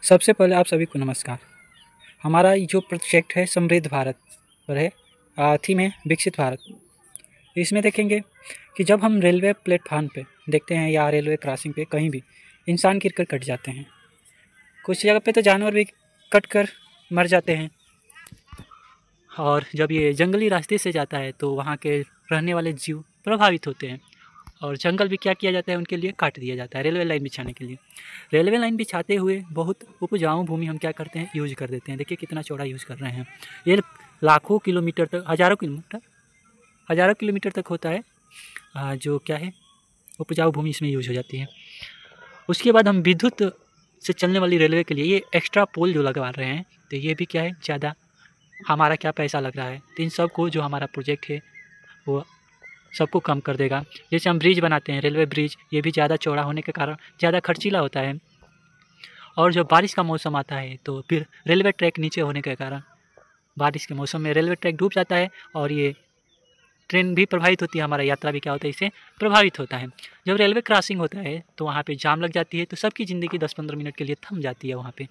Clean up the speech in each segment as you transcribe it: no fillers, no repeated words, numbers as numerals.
सबसे पहले आप सभी को नमस्कार। हमारा ये जो प्रोजेक्ट है समृद्ध भारत पर है, थीम है विकसित भारत। इसमें देखेंगे कि जब हम रेलवे प्लेटफार्म पे देखते हैं या रेलवे क्रॉसिंग पे कहीं भी इंसान गिर कर कट जाते हैं, कुछ जगह पे तो जानवर भी कट कर मर जाते हैं। और जब ये जंगली रास्ते से जाता है तो वहाँ के रहने वाले जीव प्रभावित होते हैं और जंगल भी क्या किया जाता है, उनके लिए काट दिया जाता है रेलवे लाइन बिछाने के लिए। रेलवे लाइन बिछाते हुए बहुत उपजाऊ भूमि हम क्या करते हैं, यूज कर देते हैं। देखिए कितना चौड़ा यूज़ कर रहे हैं। ये लाखों किलोमीटर तक, हज़ारों किलोमीटर तक होता है, जो क्या है उपजाऊ भूमि इसमें यूज हो जाती है। उसके बाद हम विद्युत से चलने वाली रेलवे के लिए ये एक्स्ट्रा पोल जो लगवा रहे हैं, तो ये भी क्या है, ज़्यादा हमारा क्या पैसा लग रहा है। तो इन सब को जो हमारा प्रोजेक्ट है वो सबको कम कर देगा। जैसे हम ब्रिज बनाते हैं, रेलवे ब्रिज, ये भी ज़्यादा चौड़ा होने के कारण ज़्यादा खर्चीला होता है। और जब बारिश का मौसम आता है तो फिर रेलवे ट्रैक नीचे होने के कारण बारिश के मौसम में रेलवे ट्रैक डूब जाता है और ये ट्रेन भी प्रभावित होती है, हमारा यात्रा भी क्या होता है, इससे प्रभावित होता है। जब रेलवे क्रॉसिंग होता है तो वहाँ पे जाम लग जाती है, तो सबकी ज़िंदगी 10-15 मिनट के लिए थम जाती है वहाँ पे।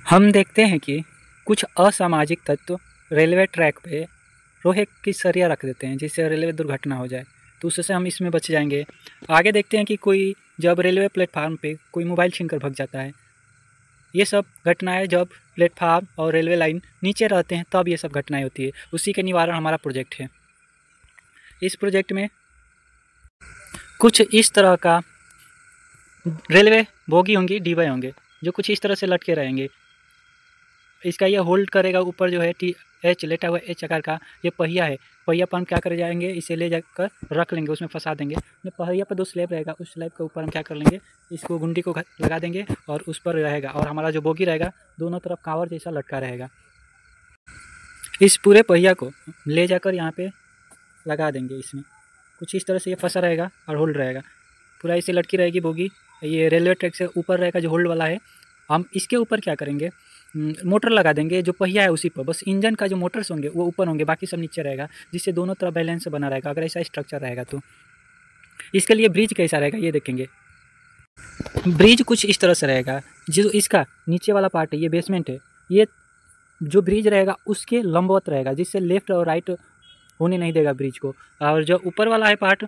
हम देखते हैं कि कुछ असामाजिक तत्व रेलवे ट्रैक पे लोहे की सरिया रख देते हैं जिससे रेलवे दुर्घटना हो जाए, तो उससे हम इसमें बच जाएंगे। आगे देखते हैं कि कोई जब रेलवे प्लेटफार्म पे कोई मोबाइल छीनकर भग जाता है। ये सब घटनाएं जब प्लेटफार्म और रेलवे लाइन नीचे रहते हैं तब ये सब घटनाएं होती है। उसी के निवारण हमारा प्रोजेक्ट है। इस प्रोजेक्ट में कुछ इस तरह का रेलवे बोगी होंगी, डिब्बे होंगे जो कुछ इस तरह से लटके रहेंगे। इसका ये होल्ड करेगा ऊपर जो है TH लेटा हुआ एच आकार का ये पहिया है। पहिया पर हम क्या कर जाएंगे, इसे ले जाकर रख लेंगे, उसमें फंसा देंगे। पहिया पर 2 स्लैब रहेगा, उस स्लैब के ऊपर हम क्या कर लेंगे, इसको गुंडी को लगा देंगे और उस पर रहेगा। और हमारा जो बोगी रहेगा दोनों तरफ कांवर जैसा लटका रहेगा। इस पूरे पहिया को ले जाकर यहाँ पे लगा देंगे। इसमें कुछ इस तरह से ये फंसा रहेगा और होल्ड रहेगा, पूरा इसे लटकी रहेगी बोगी। ये रेलवे ट्रैक से ऊपर रहेगा जो होल्ड वाला है। हम इसके ऊपर क्या करेंगे, मोटर लगा देंगे। जो पहिया है उसी पर बस इंजन का जो मोटर्स होंगे वो ऊपर होंगे, बाकी सब नीचे रहेगा, जिससे दोनों तरफ बैलेंस बना रहेगा। अगर ऐसा स्ट्रक्चर रहेगा तो इसके लिए ब्रिज कैसा रहेगा ये देखेंगे। ब्रिज कुछ इस तरह से रहेगा। जो इसका नीचे वाला पार्ट है, ये बेसमेंट है, ये जो ब्रिज रहेगा उसके लंबवत रहेगा, जिससे लेफ्ट और राइट होने नहीं देगा ब्रिज को। और जो ऊपर वाला है पार्ट,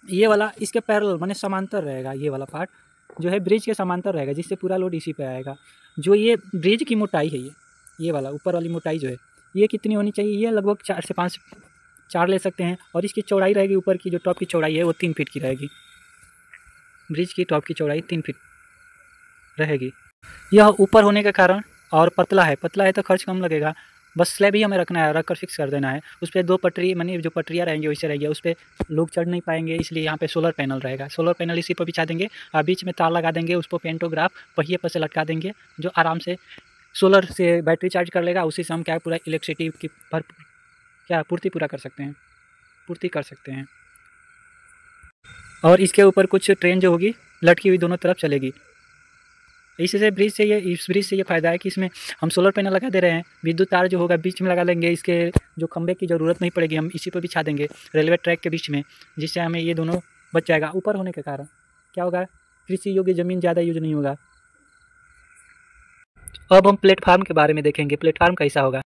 ये वाला इसके पैरेलल माने समांतर रहेगा। ये वाला पार्ट जो है ब्रिज के समांतर रहेगा, जिससे पूरा लोड इसी पे आएगा। जो ये ब्रिज की मोटाई है, ये वाला ऊपर वाली मोटाई जो है ये कितनी होनी चाहिए, ये लगभग 4 से 5 4 ले सकते हैं। और इसकी चौड़ाई रहेगी, ऊपर की जो टॉप की चौड़ाई है वो 3 फीट की रहेगी। ब्रिज की टॉप की चौड़ाई 3 फीट रहेगी। यह ऊपर होने के कारण और पतला है तो खर्च कम लगेगा। बस स्लैब ही हमें रखना है, रख कर फिक्स कर देना है। उस पर 2 पटरी मानी जो पटरियाँ रहेंगी वैसे रहेंगी, उस पर लोग चढ़ नहीं पाएंगे, इसलिए यहाँ पे सोलर पैनल रहेगा। सोलर पैनल इसी पर बिछा देंगे और बीच में तार लगा देंगे, उस पर पेंटोग्राफ पहिए पर से लटका देंगे, जो आराम से सोलर से बैटरी चार्ज कर लेगा। उसी से हम क्या पूरा इलेक्ट्रिसिटी की पूर्ति कर सकते हैं। और इसके ऊपर कुछ ट्रेन जो होगी लटकी हुई दोनों तरफ चलेगी। इस ब्रिज से ये फ़ायदा है कि इसमें हम सोलर पैनल लगा दे रहे हैं। विद्युत तार जो होगा बीच में लगा लेंगे, इसके जो खंभे की ज़रूरत नहीं पड़ेगी, हम इसी पर बिछा देंगे रेलवे ट्रैक के बीच में, जिससे हमें ये दोनों बच जाएगा। ऊपर होने के कारण क्या होगा, कृषि योग्य ज़मीन ज़्यादा यूज नहीं होगा। अब हम प्लेटफार्म के बारे में देखेंगे। प्लेटफार्म कैसा होगा।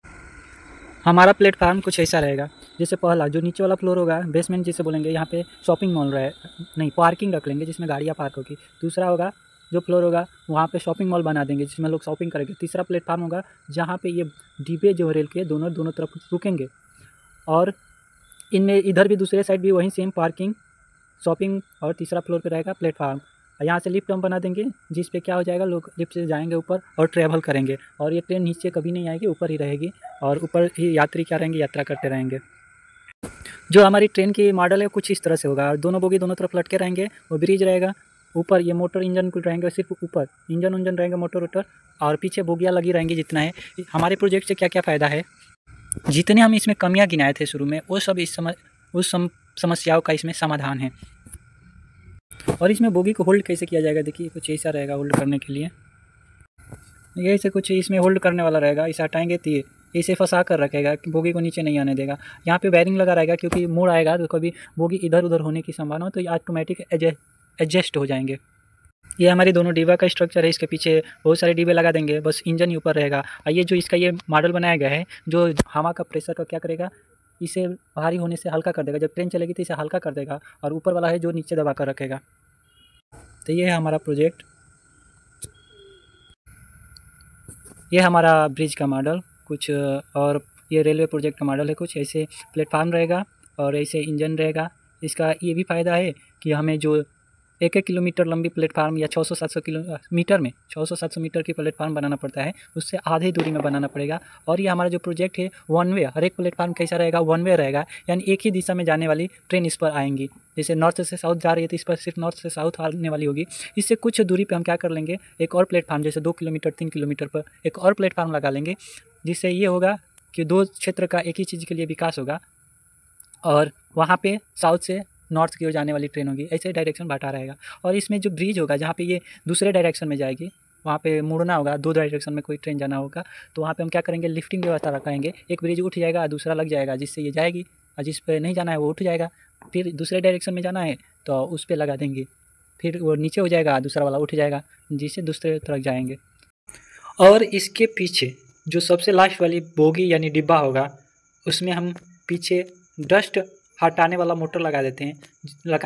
हमारा प्लेटफार्म कुछ ऐसा रहेगा। जैसे पहला जो नीचे वाला फ्लोर होगा, बेसमेंट जिसे बोलेंगे, यहाँ पे शॉपिंग मॉल नहीं पार्किंग रख लेंगे जिसमें गाड़ियाँ पार्क होगी। दूसरा होगा जो फ्लोर होगा वहाँ पे शॉपिंग मॉल बना देंगे जिसमें लोग शॉपिंग करेंगे। तीसरा प्लेटफार्म होगा जहाँ पे ये डिब्बे जो रेल के दोनों तरफ रुकेंगे, और इनमें इधर भी दूसरे साइड भी वहीं सेम पार्किंग, शॉपिंग, और तीसरा फ्लोर पे रहेगा प्लेटफार्म। यहाँ से लिफ्ट हम बना देंगे जिस पे क्या हो जाएगा, लोग लिफ्ट से जाएंगे ऊपर और ट्रैवल करेंगे, और ये ट्रेन नीचे कभी नहीं आएगी, ऊपर ही रहेगी, और ऊपर ही यात्री क्या रहेंगे, यात्रा करते रहेंगे। जो हमारी ट्रेन की मॉडल है कुछ इस तरह से होगा। दोनों बोगी दोनों तरफ लटके रहेंगे, वो ब्रिज रहेगा, ऊपर ये मोटर इंजन कुछ रहेंगे, सिर्फ ऊपर इंजन रहेंगे, मोटर, और पीछे बोगियाँ लगी रहेंगी। जितना है हमारे प्रोजेक्ट से क्या क्या फ़ायदा है, जितने हम इसमें कमियाँ गिनाए थे शुरू में, वो सब उस समस्याओं का इसमें समाधान है। और इसमें बोगी को होल्ड कैसे किया जाएगा, देखिए कुछ ऐसा रहेगा होल्ड करने के लिए। ये ऐसे कुछ इसमें होल्ड करने वाला रहेगा, इसे हटाएंगे तो ये इसे फंसा कर रखेगा कि बोगी को नीचे नहीं आने देगा। यहाँ पे बैरिंग लगा रहेगा, क्योंकि मोड़ आएगा तो कभी बोगी इधर उधर होने की संभावना हो तो ये ऑटोमेटिक एडजस्ट हो जाएंगे। ये हमारी दोनों डिब्बा का स्ट्रक्चर है। इसके पीछे बहुत सारे डिब्बे लगा देंगे, बस इंजन ही ऊपर रहेगा। और ये जो इसका ये मॉडल बनाया गया है, जो हवा का प्रेशर का क्या करेगा, इसे भारी होने से हल्का कर देगा। जब ट्रेन चलेगी तो इसे हल्का कर देगा, और ऊपर वाला है जो नीचे दबा कर रखेगा। तो ये है हमारा प्रोजेक्ट, ये हमारा ब्रिज का मॉडल कुछ। और ये रेलवे प्रोजेक्ट का मॉडल है कुछ ऐसे। प्लेटफार्म रहेगा और ऐसे इंजन रहेगा। इसका ये भी फ़ायदा है कि हमें जो 1-1 किलोमीटर लंबी प्लेटफार्म या 600-700 मीटर में 600-700 मीटर की प्लेटफार्म बनाना पड़ता है, उससे आधे दूरी में बनाना पड़ेगा। और ये हमारा जो प्रोजेक्ट है वन वे, हर एक प्लेटफार्म कैसा रहेगा, वन वे रहेगा, यानी एक ही दिशा में जाने वाली ट्रेन इस पर आएंगी। जैसे नॉर्थ से साउथ जा रही है तो इस पर सिर्फ नॉर्थ से साउथ आने वाली होगी। इससे कुछ दूरी पर हम क्या कर लेंगे, एक और प्लेटफार्म जैसे 2 किलोमीटर 3 किलोमीटर पर एक और प्लेटफार्म लगा लेंगे, जिससे ये होगा कि दो क्षेत्र का एक ही चीज़ के लिए विकास होगा। और वहाँ पे साउथ से नॉर्थ की ओर जाने वाली ट्रेन होगी, ऐसे डायरेक्शन बांटा रहेगा। और इसमें जो ब्रिज होगा जहाँ पे ये दूसरे डायरेक्शन में जाएगी, वहाँ पे मुड़ना होगा, 2 डायरेक्शन में कोई ट्रेन जाना होगा, तो वहाँ पे हम क्या करेंगे, लिफ्टिंग व्यवस्था रखेंगे। एक ब्रिज उठ जाएगा, दूसरा लग जाएगा, जिससे ये जाएगी, और जिस पे नहीं जाना है वो उठ जाएगा। फिर दूसरे डायरेक्शन में जाना है तो उस पर लगा देंगे, फिर वो नीचे हो जाएगा, दूसरा वाला उठ जाएगा, जिससे दूसरे तरफ जाएंगे। और इसके पीछे जो सबसे लास्ट वाली बोगी यानी डिब्बा होगा, उसमें हम पीछे डस्ट हटाने वाला मोटर लगा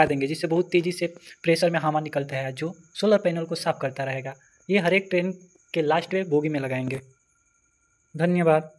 देंगे, जिससे बहुत तेज़ी से प्रेशर में हवा निकलता है, जो सोलर पैनल को साफ करता रहेगा। ये हर एक ट्रेन के लास्ट में बोगी में लगाएंगे। धन्यवाद।